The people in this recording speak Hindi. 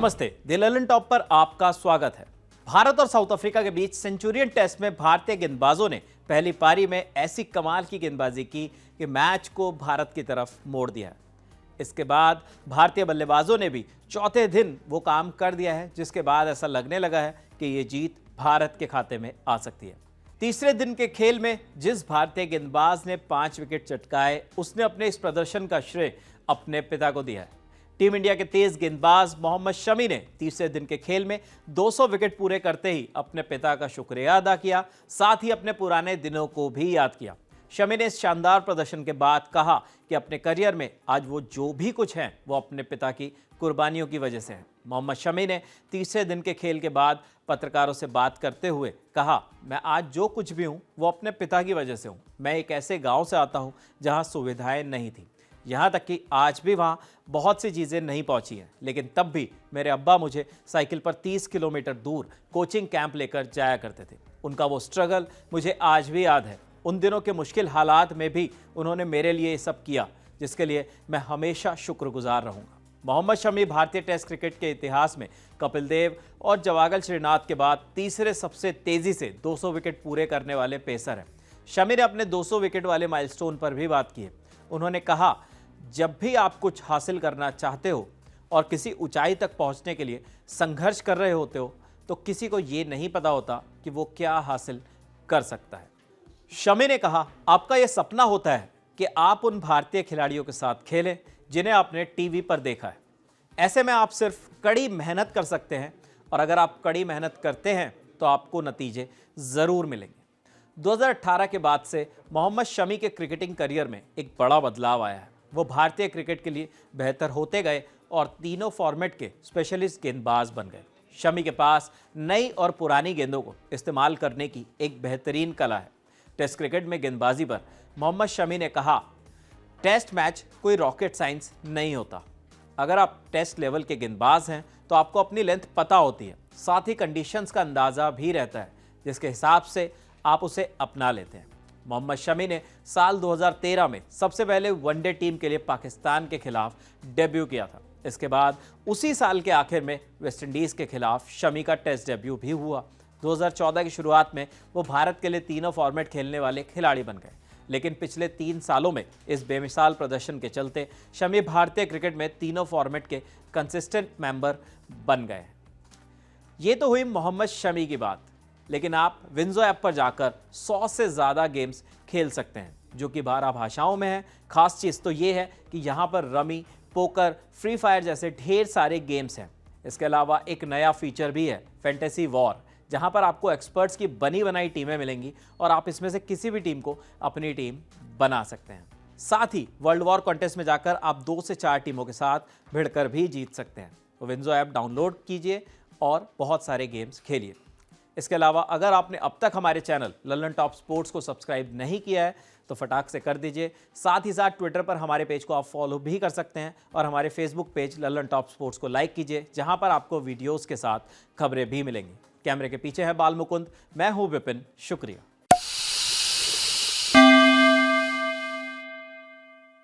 नमस्ते, द ललन टॉप पर आपका स्वागत है। भारत और साउथ अफ्रीका के बीच सेंचुरियन टेस्ट में भारतीय गेंदबाजों ने पहली पारी में ऐसी कमाल की गेंदबाजी की कि मैच को भारत की तरफ मोड़ दिया है। इसके बाद भारतीय बल्लेबाजों ने भी चौथे दिन वो काम कर दिया है, जिसके बाद ऐसा लगने लगा है कि ये जीत भारत के खाते में आ सकती है। तीसरे दिन के खेल में जिस भारतीय गेंदबाज ने 5 विकेट चटकाए, उसने अपने इस प्रदर्शन का श्रेय अपने पिता को दिया है। टीम इंडिया के तेज गेंदबाज मोहम्मद शमी ने तीसरे दिन के खेल में 200 विकेट पूरे करते ही अपने पिता का शुक्रिया अदा किया, साथ ही अपने पुराने दिनों को भी याद किया। शमी ने इस शानदार प्रदर्शन के बाद कहा कि अपने करियर में आज वो जो भी कुछ हैं वो अपने पिता की कुर्बानियों की वजह से है। मोहम्मद शमी ने तीसरे दिन के खेल के बाद पत्रकारों से बात करते हुए कहा, मैं आज जो कुछ भी हूँ वो अपने पिता की वजह से हूँ। मैं एक ऐसे गाँव से आता हूँ जहाँ सुविधाएं नहीं थी, यहाँ तक कि आज भी वहाँ बहुत सी चीज़ें नहीं पहुँची हैं, लेकिन तब भी मेरे अब्बा मुझे साइकिल पर 30 किलोमीटर दूर कोचिंग कैंप लेकर जाया करते थे। उनका वो स्ट्रगल मुझे आज भी याद है। उन दिनों के मुश्किल हालात में भी उन्होंने मेरे लिए ये सब किया, जिसके लिए मैं हमेशा शुक्रगुजार रहूँगा। मोहम्मद शमी भारतीय टेस्ट क्रिकेट के इतिहास में कपिल देव और जवागल श्रीनाथ के बाद तीसरे सबसे तेज़ी से 200 विकेट पूरे करने वाले पेसर हैं। शमी ने अपने 200 विकेट वाले माइलस्टोन पर भी बात की है। उन्होंने कहा, जब भी आप कुछ हासिल करना चाहते हो और किसी ऊंचाई तक पहुंचने के लिए संघर्ष कर रहे होते हो, तो किसी को ये नहीं पता होता कि वो क्या हासिल कर सकता है। शमी ने कहा, आपका यह सपना होता है कि आप उन भारतीय खिलाड़ियों के साथ खेलें जिन्हें आपने टीवी पर देखा है। ऐसे में आप सिर्फ कड़ी मेहनत कर सकते हैं, और अगर आप कड़ी मेहनत करते हैं तो आपको नतीजे ज़रूर मिलेंगे। 2018 के बाद से मोहम्मद शमी के क्रिकेटिंग करियर में एक बड़ा बदलाव आया है। वो भारतीय क्रिकेट के लिए बेहतर होते गए और तीनों फॉर्मेट के स्पेशलिस्ट गेंदबाज बन गए। शमी के पास नई और पुरानी गेंदों को इस्तेमाल करने की एक बेहतरीन कला है। टेस्ट क्रिकेट में गेंदबाजी पर मोहम्मद शमी ने कहा, टेस्ट मैच कोई रॉकेट साइंस नहीं होता। अगर आप टेस्ट लेवल के गेंदबाज हैं तो आपको अपनी लेंथ पता होती है, साथ ही कंडीशंस का अंदाज़ा भी रहता है, जिसके हिसाब से आप उसे अपना लेते हैं। मोहम्मद शमी ने साल 2013 में सबसे पहले वनडे टीम के लिए पाकिस्तान के खिलाफ डेब्यू किया था। इसके बाद उसी साल के आखिर में वेस्टइंडीज़ के खिलाफ शमी का टेस्ट डेब्यू भी हुआ। 2014 की शुरुआत में वो भारत के लिए तीनों फॉर्मेट खेलने वाले खिलाड़ी बन गए, लेकिन पिछले 3 सालों में इस बेमिसाल प्रदर्शन के चलते शमी भारतीय क्रिकेट में तीनों फॉर्मेट के कंसिस्टेंट मेंबर बन गए। ये तो हुई मोहम्मद शमी की बात, लेकिन आप विंजो ऐप पर जाकर 100 से ज़्यादा गेम्स खेल सकते हैं, जो कि 12 भाषाओं में है। खास चीज़ तो ये है कि यहाँ पर रमी, पोकर, फ्री फायर जैसे ढेर सारे गेम्स हैं। इसके अलावा एक नया फीचर भी है, फैंटेसी वॉर, जहाँ पर आपको एक्सपर्ट्स की बनी बनाई टीमें मिलेंगी और आप इसमें से किसी भी टीम को अपनी टीम बना सकते हैं। साथ ही वर्ल्ड वॉर कॉन्टेस्ट में जाकर आप 2 से 4 टीमों के साथ भिड़कर भी जीत सकते हैं। तो विंजो ऐप डाउनलोड कीजिए और बहुत सारे गेम्स खेलिए। इसके अलावा अगर आपने अब तक हमारे चैनल ललन टॉप स्पोर्ट्स को सब्सक्राइब नहीं किया है तो फटाक से कर दीजिए। साथ ही साथ ट्विटर पर हमारे पेज को आप फॉलो भी कर सकते हैं, और हमारे Facebook page Lalan top sports को लाइक कीजिए, जहां पर आपको वीडियोस के साथ खबरें भी मिलेंगी। कैमरे के पीछे है बाल मुकुंद, मैं हूं विपिन, शुक्रिया।